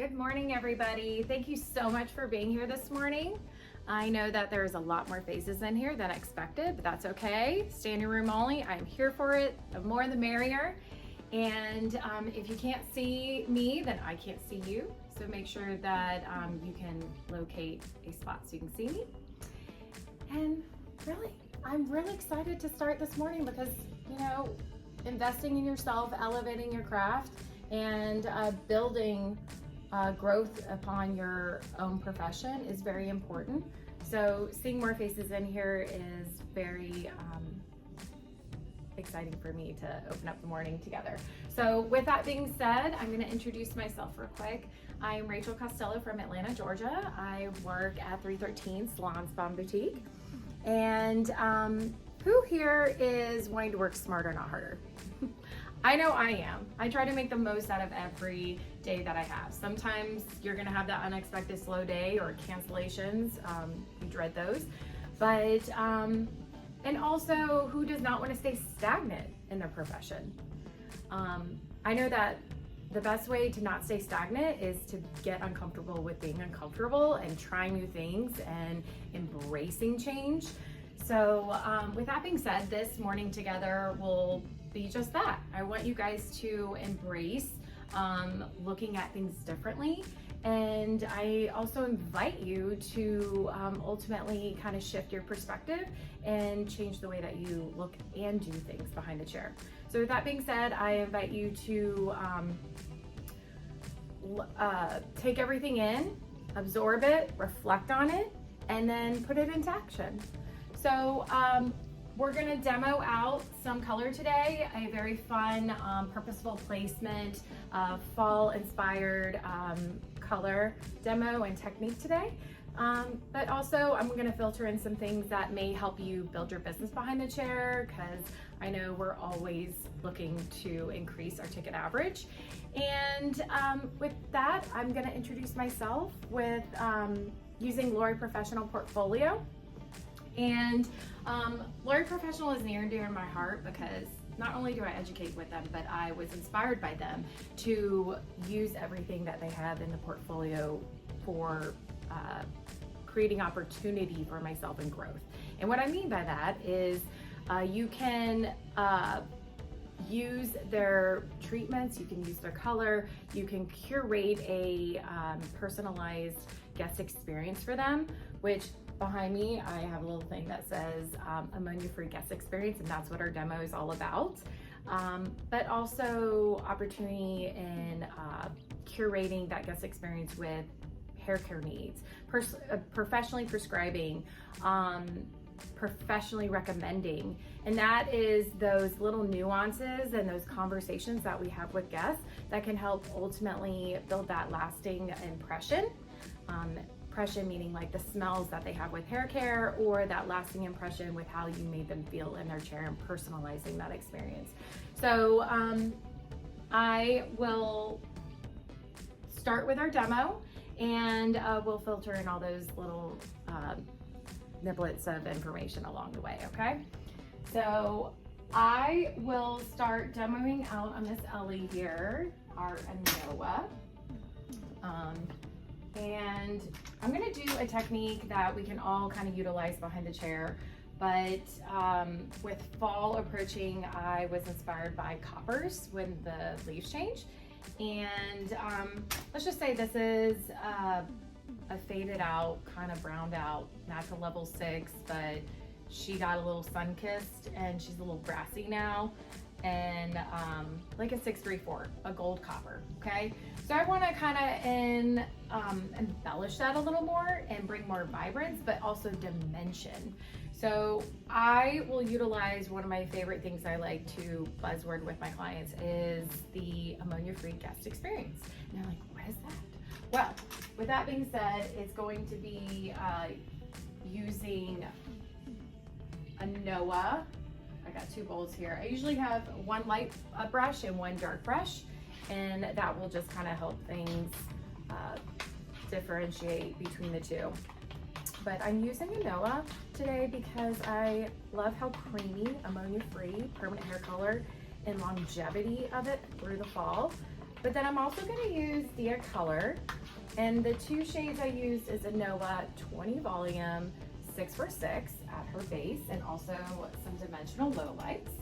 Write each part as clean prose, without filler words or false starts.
Good morning, everybody. Thank you so much for being here this morning. I know that there's a lot more faces in here than expected, but that's okay. Standing room only. I'm here for it. The more the merrier. And if you can't see me, then I can't see you. So make sure that you can locate a spot so you can see me. And really, I'm really excited to start this morning because, investing in yourself, elevating your craft, and building growth upon your own profession is very important. So seeing more faces in here is very exciting for me to open up the morning together. So with that being said, I'm going to introduce myself real quick. I'm Rachel Costello from Atlanta, Georgia. I work at 313 Salon Spa Boutique. And who here is wanting to work smarter, not harder? I know I am. I try to make the most out of every day that I have. Sometimes you're gonna have that unexpected slow day or cancellations. You dread those. But, and also, who does not want to stay stagnant in their profession? I know that the best way to not stay stagnant is to get uncomfortable with being uncomfortable and trying new things and embracing change. So with that being said, this morning together will be just that. I want you guys to embrace looking at things differently. And I also invite you to ultimately kind of shift your perspective and change the way that you look and do things behind the chair. So with that being said, I invite you to take everything in, absorb it, reflect on it, and then put it into action. So we're gonna demo out some color today, a very fun, purposeful placement, fall-inspired color demo and technique today. But also I'm gonna filter in some things that may help you build your business behind the chair, because I know we're always looking to increase our ticket average. And with that, I'm gonna introduce myself with using Lori Professional Portfolio. And Lori Professional is near and dear to my heart because not only do I educate with them, but I was inspired by them to use everything that they have in the portfolio for creating opportunity for myself and growth. And what I mean by that is you can use their treatments, you can use their color, you can curate a personalized guest experience for them, which behind me, I have a little thing that says ammonia-free guest experience, and that's what our demo is all about. But also opportunity in curating that guest experience with hair care needs, professionally prescribing, professionally recommending. And that is those little nuances and those conversations that we have with guests that can help ultimately build that lasting impression. Impression meaning like the smells that they have with hair care, or that lasting impression with how you made them feel in their chair and personalizing that experience. So I will start with our demo, and we'll filter in all those little niblets of information along the way, okay? So I will start demoing out on Miss Ellie here, our Anoa. And I'm gonna do a technique that we can all kind of utilize behind the chair, but with fall approaching, I was inspired by coppers when the leaves change. And let's just say this is a faded out, kind of browned out, natural level 6, but she got a little sun-kissed and she's a little brassy now. And like a 634, a gold copper, okay? So I wanna kinda embellish that a little more and bring more vibrance, but also dimension. So I will utilize one of my favorite things I like to buzzword with my clients is the ammonia-free guest experience. And they're like, what is that? Well, with that being said, it's going to be using a Noah. I got 2 bowls here. I usually have one light brush and one dark brush, and that will just kind of help things differentiate between the two. But I'm using a Noah today because I love how creamy, ammonia-free, permanent hair color, and longevity of it through the fall. But then I'm also going to use Dia Color, and the two shades I used is a Noah 20 volume 6x6 at her base, and also some dimensional low lights.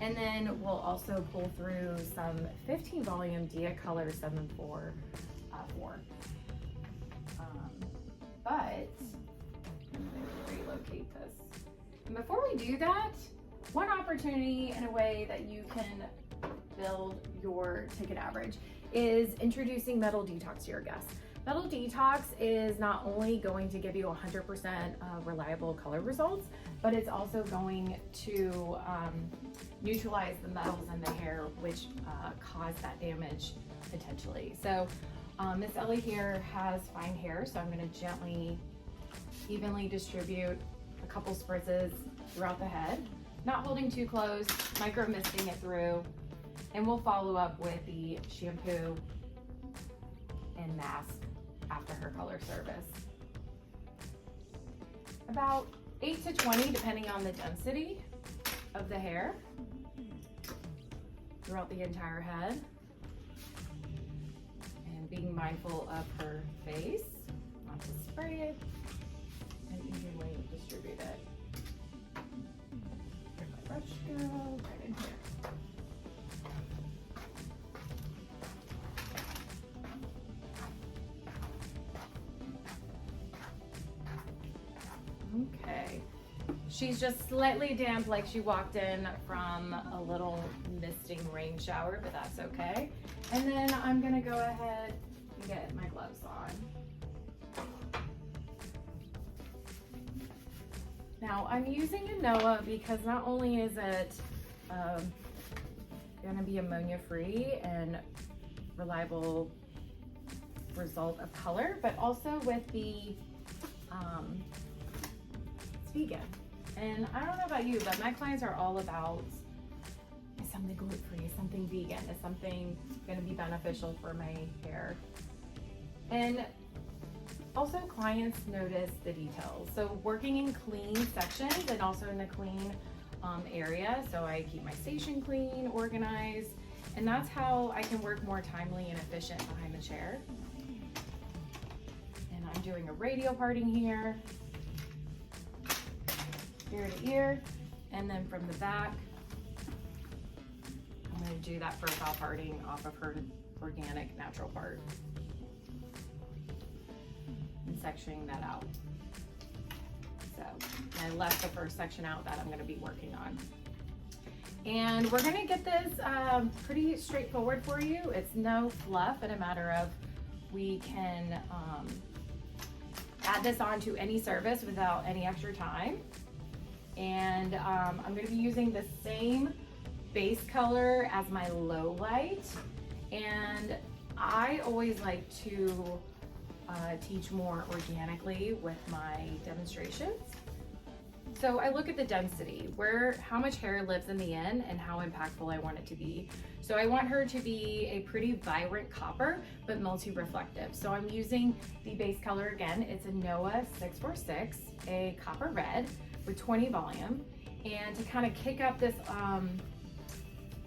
And then we'll also pull through some 15 volume Dia Color 7/4. But I'm going to relocate this. And before we do that, one opportunity in a way that you can build your ticket average is introducing Metal Detox to your guests. Metal Detox is not only going to give you 100% reliable color results, but it's also going to neutralize the metals in the hair, which cause that damage potentially. So Miss Ellie here has fine hair, so I'm going to gently, evenly distribute a couple spritzes throughout the head, not holding too close, micro misting it through, and we'll follow up with the shampoo and mask after her color service. About 8 to 20, depending on the density of the hair, throughout the entire head. And being mindful of her face, not to spray it, and evenly distribute it. Where'd my brush go? Right in here. Okay, she's just slightly damp, like she walked in from a little misting rain shower, but that's okay. And then I'm gonna go ahead and get my gloves on. Now I'm using a Noah because not only is it gonna be ammonia free and reliable result of color, but also with the vegan. And I don't know about you, but my clients are all about, is something gluten-free, is something vegan, is something going to be beneficial for my hair. And also clients notice the details. So working in clean sections and also in a clean area. So I keep my station clean, organized, and that's how I can work more timely and efficient behind the chair. And I'm doing a radial parting here. Ear to ear, and then from the back, I'm going to do that profile parting off of her organic natural part and sectioning that out. So I left the first section out that I'm going to be working on. And we're going to get this pretty straightforward for you. It's no fluff, but a matter of we can add this on to any service without any extra time. And I'm going to be using the same base color as my low light. And I always like to teach more organically with my demonstrations. So I look at the density, how much hair lives in the end and how impactful I want it to be. So I want her to be a pretty vibrant copper, but multi-reflective. So I'm using the base color again. It's a Noah 6x6, a copper red with 20 volume. And to kind of kick up this,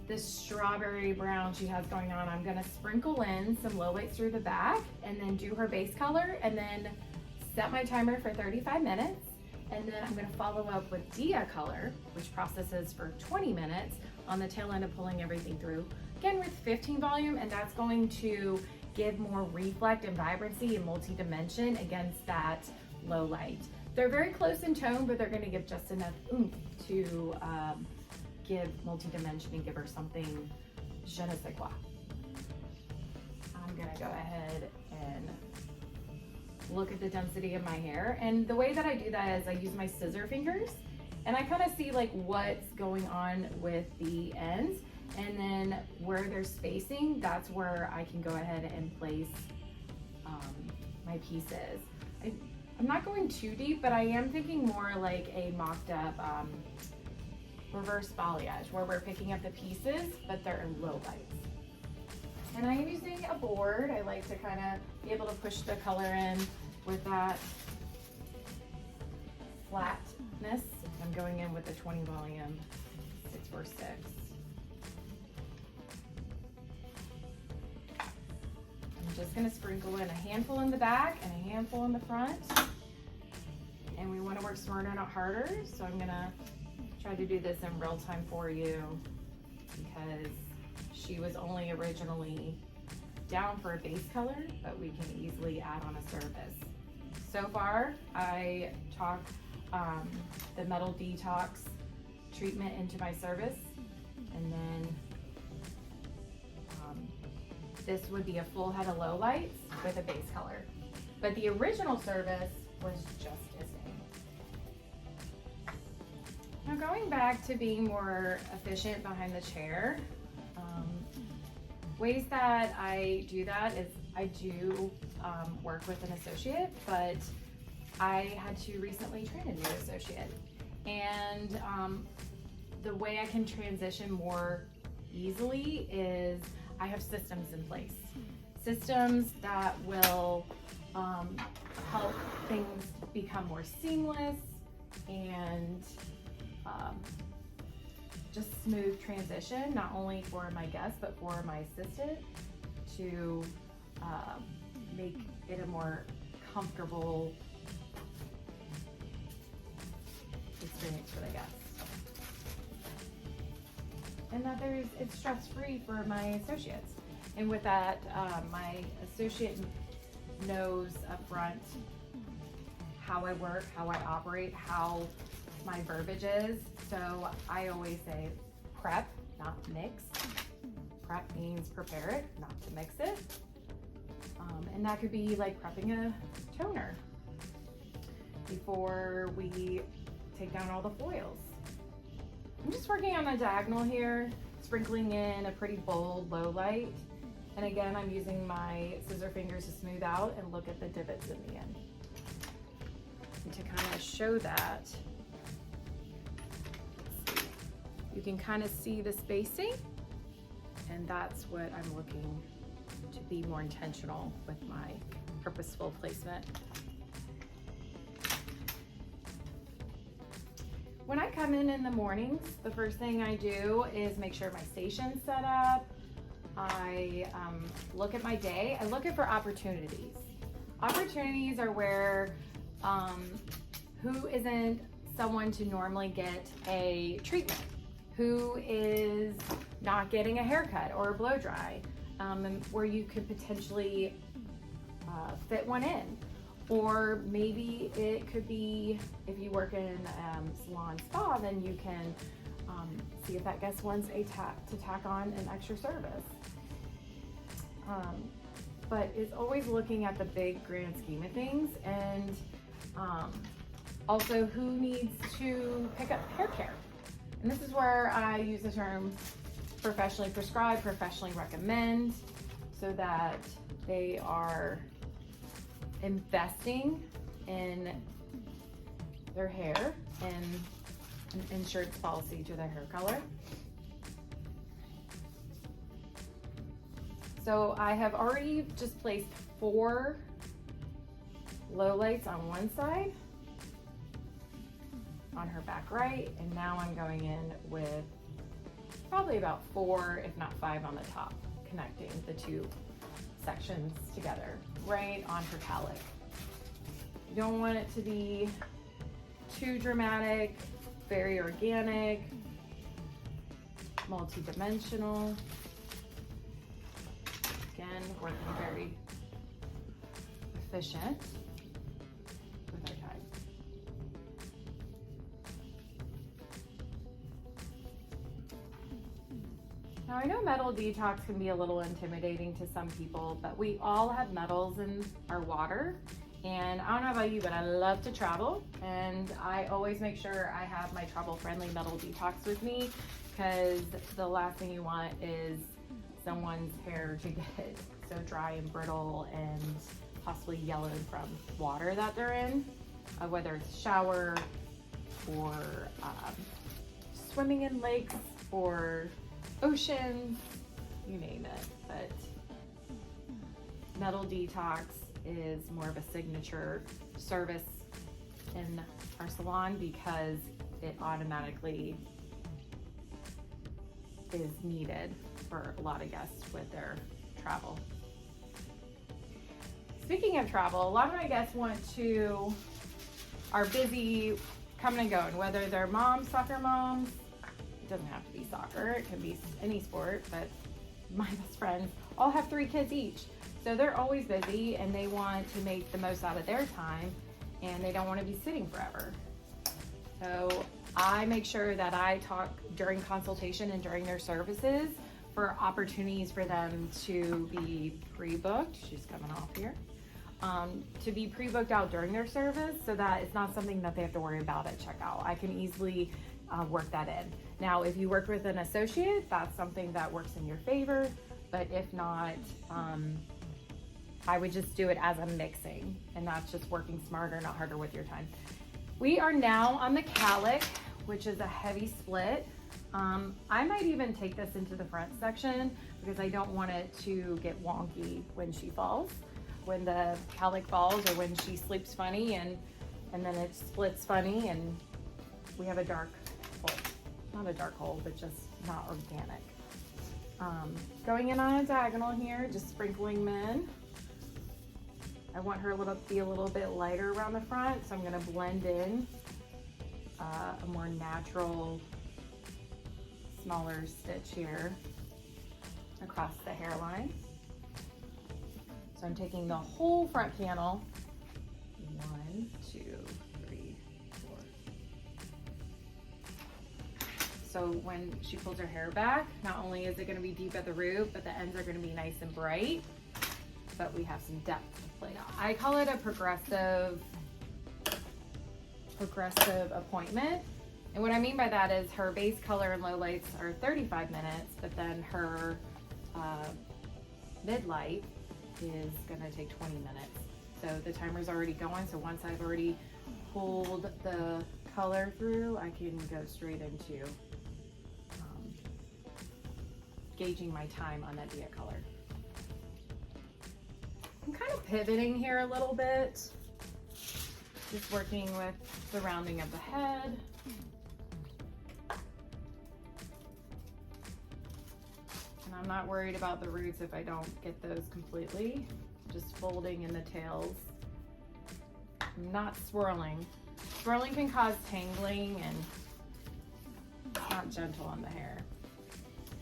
this strawberry brown she has going on, I'm gonna sprinkle in some low lights through the back and then do her base color and then set my timer for 35 minutes. And then I'm gonna follow up with Dia Color, which processes for 20 minutes on the tail end of pulling everything through. Again with 15 volume, and that's going to give more reflect and vibrancy and multi-dimension against that low light. They're very close in tone, but they're gonna give just enough oomph to give multi-dimension and give her something je ne sais quoi. I'm gonna go ahead and look at the density of my hair. And the way that I do that is I use my scissor fingers and I kind of see like what's going on with the ends, and then where there's spacing, that's where I can go ahead and place my pieces. I'm not going too deep, but I am thinking more like a mocked up reverse balayage where we're picking up the pieces, but they're in low lights. And I'm using a board. I like to kind of be able to push the color in with that flatness. I'm going in with the 20 volume 6x6. I'm just gonna sprinkle in a handful in the back and a handful in the front. And we wanna work smarter, not harder. So I'm gonna try to do this in real time for you because she was only originally down for a base color, but we can easily add on a surface. So far, I chalk the Metal Detox treatment into my service, and then this would be a full head of lowlights with a base color. But the original service was just as big. Now going back to being more efficient behind the chair, ways that I do that is I do work with an associate, but I had to recently train a new associate. And the way I can transition more easily is I have systems in place. Systems that will help things become more seamless and just smooth transition, not only for my guests, but for my assistant to make it a more comfortable experience for the guests. And that it's stress-free for my associates. And with that, my associate knows up front how I work, how I operate, how my verbiage is. So I always say prep, not mix. Prep means prepare it, not to mix it. And that could be like prepping a toner before we take down all the foils. I'm just working on a diagonal here, sprinkling in a pretty bold low light. And again, I'm using my scissor fingers to smooth out and look at the divots in the end. And to kind of show that, you can kind of see the spacing, and that's what I'm looking to be more intentional with my purposeful placement. When I come in the mornings, the first thing I do is make sure my station's set up. I look at my day. I look for opportunities. Opportunities are where who isn't someone to normally get a treatment, who is not getting a haircut or a blow dry, where you could potentially fit one in. Or maybe it could be, if you work in salon spa, then you can see if that guest wants to tack on an extra service. But it's always looking at the big grand scheme of things, and also who needs to pick up hair care. And this is where I use the term professionally prescribed, professionally recommend, so that they are investing in their hair and an insurance policy to their hair color. So I have already just placed 4 lowlights on one side, on her back right, and now I'm going in with probably about 4, if not 5 on the top, connecting the 2 sections together, right on her cowlick. You don't want it to be too dramatic, very organic, multi-dimensional. Again, working very efficient with our time. Now I know Metal Detox can be a little intimidating to some people, but we all have metals in our water. And I don't know about you, but I love to travel, and I always make sure I have my travel-friendly Metal Detox with me, because the last thing you want is someone's hair to get so dry and brittle and possibly yellowed from water that they're in, whether it's shower or swimming in lakes or oceans, you name it. But Metal Detox is more of a signature service in our salon because it automatically is needed for a lot of guests with their travel. speaking of travel, a lot of my guests are busy coming and going, whether they're moms, soccer moms. It doesn't have to be soccer, it can be any sport, but my best friends all have 3 kids each. So they're always busy and they want to make the most out of their time and they don't want to be sitting forever. So I make sure that I talk during consultation and during their services for opportunities for them to be pre-booked. She's coming off here. To be pre-booked out during their service so that it's not something that they have to worry about at checkout. I can easily work that in. Now, if you work with an associate, that's something that works in your favor, but if not, I would just do it as a mixing, and that's just working smarter, not harder with your time. We are now on the calic, which is a heavy split. I might even take this into the front section because I don't want it to get wonky when she falls. When the calic falls or when she sleeps funny and then it splits funny and we have a dark hole. Not a dark hole, but just not organic. Going in on a diagonal here, just sprinkling them in. I want her to be a little bit lighter around the front, so I'm gonna blend in a more natural, smaller stitch here across the hairline. So I'm taking the whole front panel, 1, 2, 3, 4. So when she pulls her hair back, not only is it going to be deep at the root, but the ends are going to be nice and bright, but we have some depth to play on. I call it a progressive appointment. And what I mean by that is her base color and low lights are 35 minutes, but then her mid light is gonna take 20 minutes. So the timer's already going. So once I've already pulled the color through, I can go straight into gauging my time on that Dia color. I'm kind of pivoting here a little bit, just working with the rounding of the head. And I'm not worried about the roots if I don't get those completely. Just folding in the tails. I'm not swirling. Swirling can cause tangling and it's not gentle on the hair.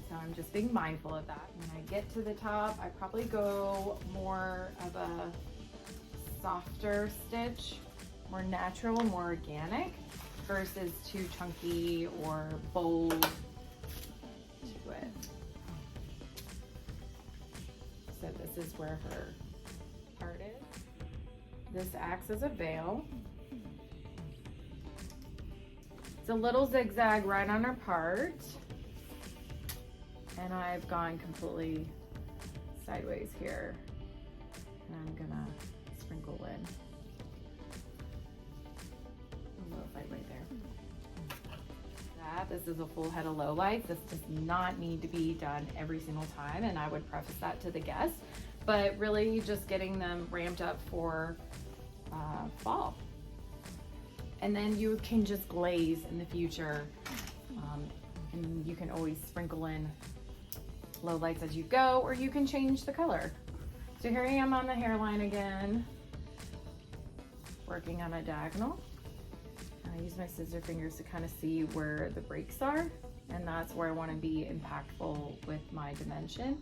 So I'm just being mindful of that. When I get to the top, I probably go more of a softer stitch, more natural, more organic, versus too chunky or bold to it. So this is where her part is. This acts as a veil. It's a little zigzag right on her part. And I've gone completely sideways here. And I'm gonna sprinkle in a little light right there. This is a full head of low light. This does not need to be done every single time, and I would preface that to the guests, but really just getting them ramped up for fall. And then you can just glaze in the future, and you can always sprinkle in low lights as you go, or you can change the color. So here I am on the hairline again, working on a diagonal. I use my scissor fingers to kind of see where the breaks are, and that's where I want to be impactful with my dimension.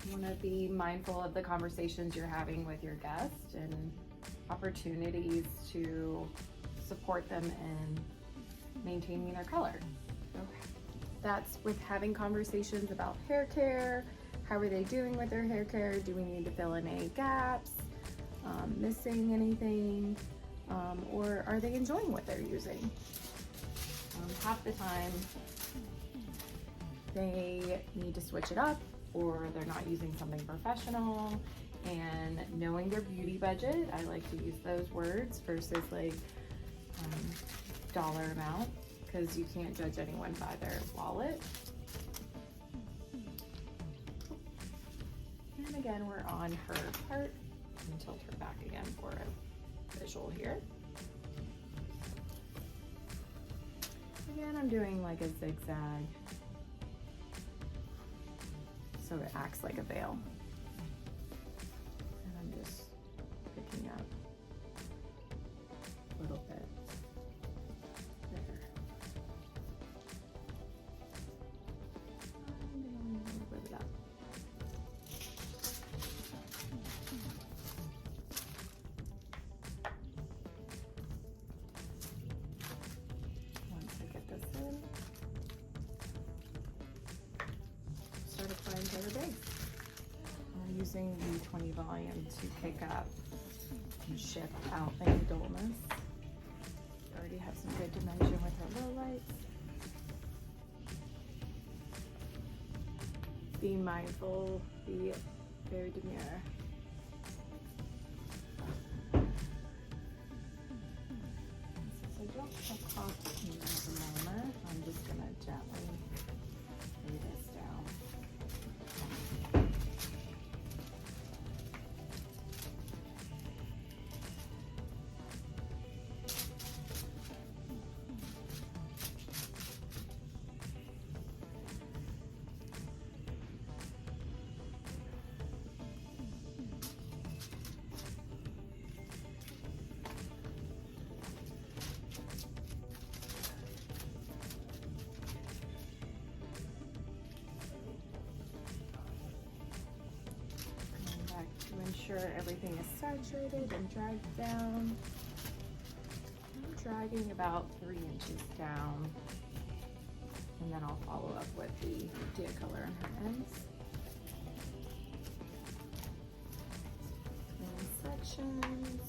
You want to be mindful of the conversations you're having with your guests and opportunities to support them in maintaining their color. Okay. That's with having conversations about hair care. How are they doing with their hair care? Do we need to fill in any gaps? Missing anything? Or are they enjoying what they're using? Half the time they need to switch it up, or they're not using something professional. And knowing their beauty budget, I like to use those words versus like dollar amount, because you can't judge anyone by their wallet. And again, we're on her part. And tilt her back again for a visual here. Again, I'm doing like a zigzag, so it acts like a veil. And I'm using the 20 volume to kick up and shift out any dullness. Already have some good dimension with her low lights. Be mindful, be very demure. So don't cut off at the moment. I'm just gonna gently lay this down. To ensure everything is saturated and dragged down. I'm dragging about 3 inches down, and then I'll follow up with the Dia color on her ends. In sections.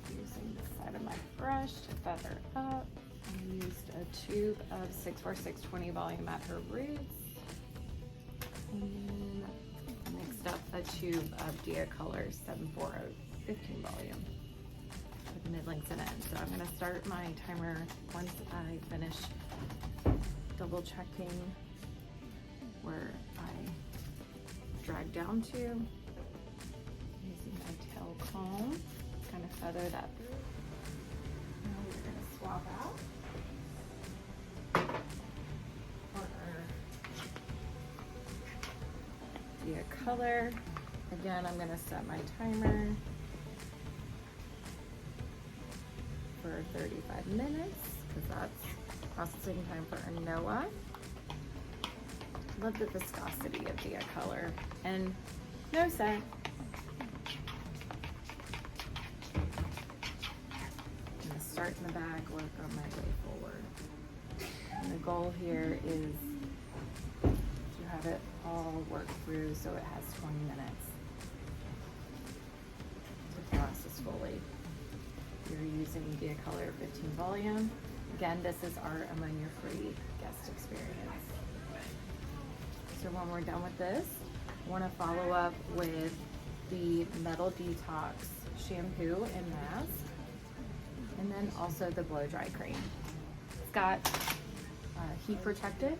Using the side of my brush to feather up. I used a tube of 646 20 volume at her roots, and then mixed up a tube of Dia Color 740 15 volume with the mid lengths and ends. So I'm going to start my timer once I finish double checking where I drag down to, using my tail comb, kind of feather that through. Now we're going to swap out. Dia color. Again, I'm going to set my timer for 35 minutes because that's processing time for Anoa. Love the viscosity of Dia color and no scent. I'm going to start in the back, work on my way forward. And the goal here is to have it all work through so it has 20 minutes to process fully. You're using Dia Color 15 volume. Again, this is our ammonia-free guest experience. So when we're done with this, I want to follow up with the Metal Detox shampoo and mask, and then also the blow dry cream. It's got heat protected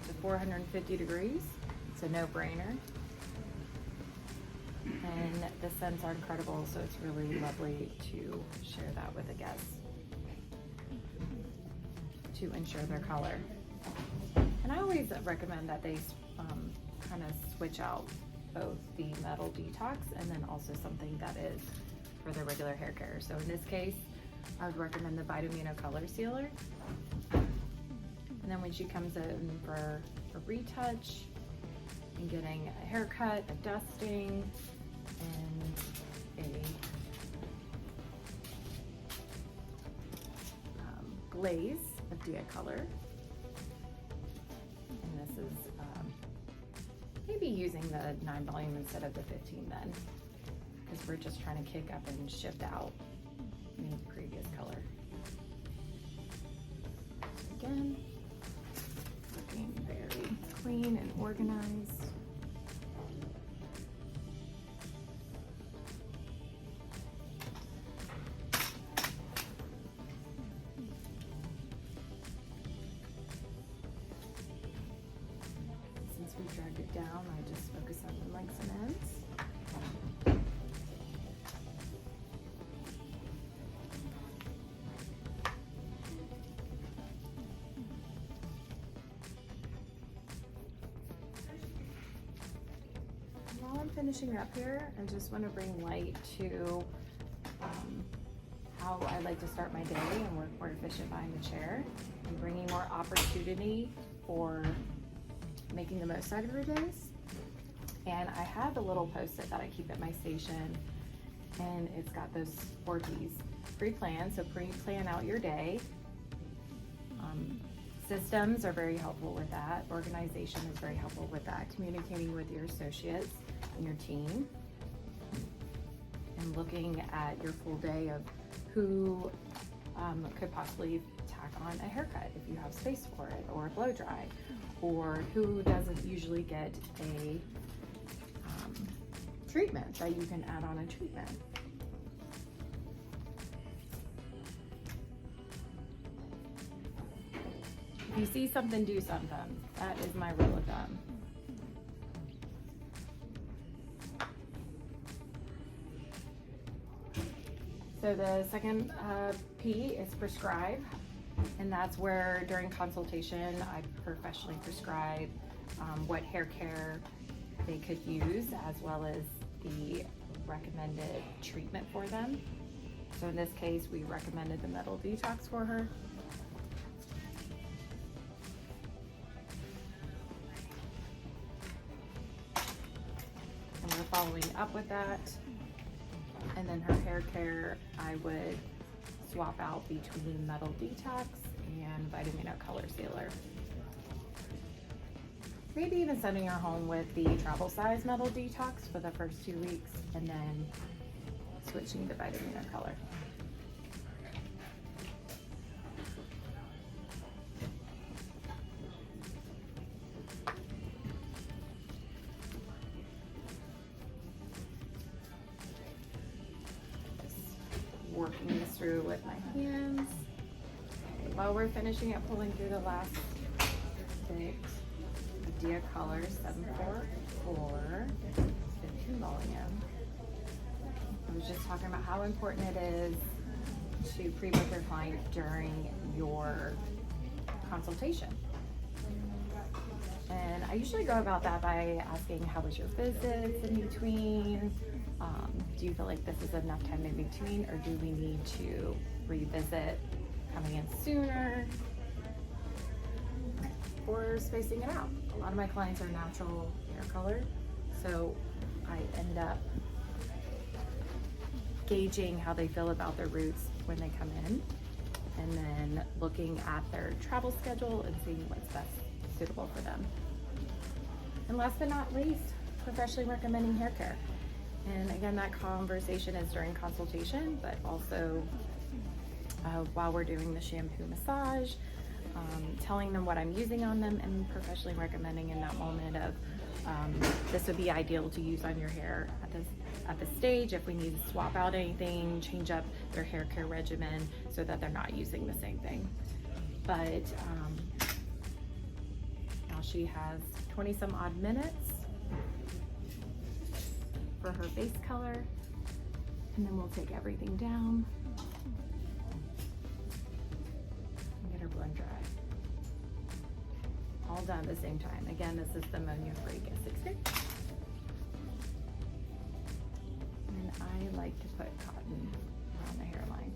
to 450 degrees. It's a no-brainer. And the scents are incredible, so it's really lovely to share that with a guest to ensure their color. And I always recommend that they kind of switch out both the Metal Detox and then also something that is for their regular hair care. So in this case, I would recommend the Vitamuno Color Sealer. And then when she comes in for a retouch and getting a haircut, a dusting, and a glaze of Dia Color. And this is maybe using the 9 volume instead of the 15 then, because we're just trying to kick up and shift out the previous color. So again, looking very clean and organized. Since we dragged it down, I just focus on the lengths and ends. While I'm finishing up here, I just want to bring light to how I like to start my day and work more efficient behind the chair, and bringing more opportunity for making the most out of your days. And I have a little post-it that I keep at my station, and it's got those 4 Ps. Pre-plan, so pre-plan out your day. Systems are very helpful with that. Organization is very helpful with that. Communicating with your associates and your team. And looking at your full day of who could possibly tack on a haircut if you have space for it, or a blow dry, or who doesn't usually get a treatment that you can add on a treatment. If you see something, do something. That is my rule of thumb. So the second P is prescribe, and that's where during consultation I professionally prescribe what hair care they could use, as well as the recommended treatment for them. So in this case, we recommended the metal detox for her. And we're following up with that. And then her hair care, I would swap out between metal detox and vitamin O color sealer. Maybe even sending her home with the travel size metal detox for the first 2 weeks, and then switching to vitamin O color. Working this through with my hands. Okay, while we're finishing up pulling through the last bit, Dia Color 744 15 volume. I was just talking about how important it is to pre-book your client during your consultation. And I usually go about that by asking, how was your visits in between? Do you feel like this is enough time in between, or do we need to revisit coming in sooner, or spacing it out? A lot of my clients are natural hair color, so I end up gauging how they feel about their roots when they come in, and then looking at their travel schedule and seeing what's best suitable for them. And last but not least, professionally recommending hair care. And again, that conversation is during consultation, but also while we're doing the shampoo massage, telling them what I'm using on them, and professionally recommending in that moment of this would be ideal to use on your hair at this stage if we need to swap out anything, change up their hair care regimen so that they're not using the same thing. But now she has 20 some odd minutes for her base color, and then we'll take everything down and get her blend dry. All done at the same time. Again, this is the ammonia-free Get 60. And I like to put cotton around the hairline.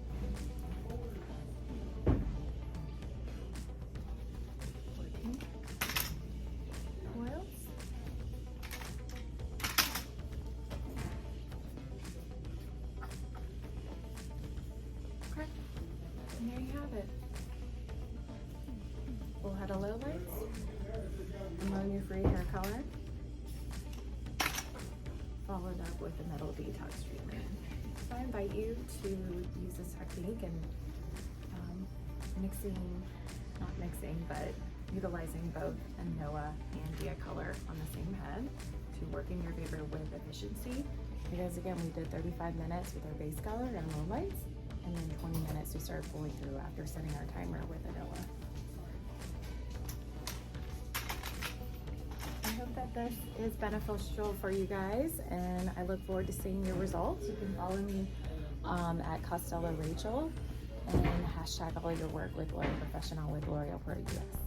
Oils. Okay, and there you have it. Full head of low lights, ammonia-free hair color, followed up with a metal detox treatment. So I invite you to use this technique and utilizing both a NOA and Dia Color on the same head to work in your favor with efficiency. Because again, we did 35 minutes with our base color and low lights, and then 20 minutes we started pulling through after setting our timer with a NOA. I hope that this is beneficial for you guys, and I look forward to seeing your results. You can follow me at Costello Rachel, and hashtag all your work with L'Oreal Professional with L'Oreal Pro US.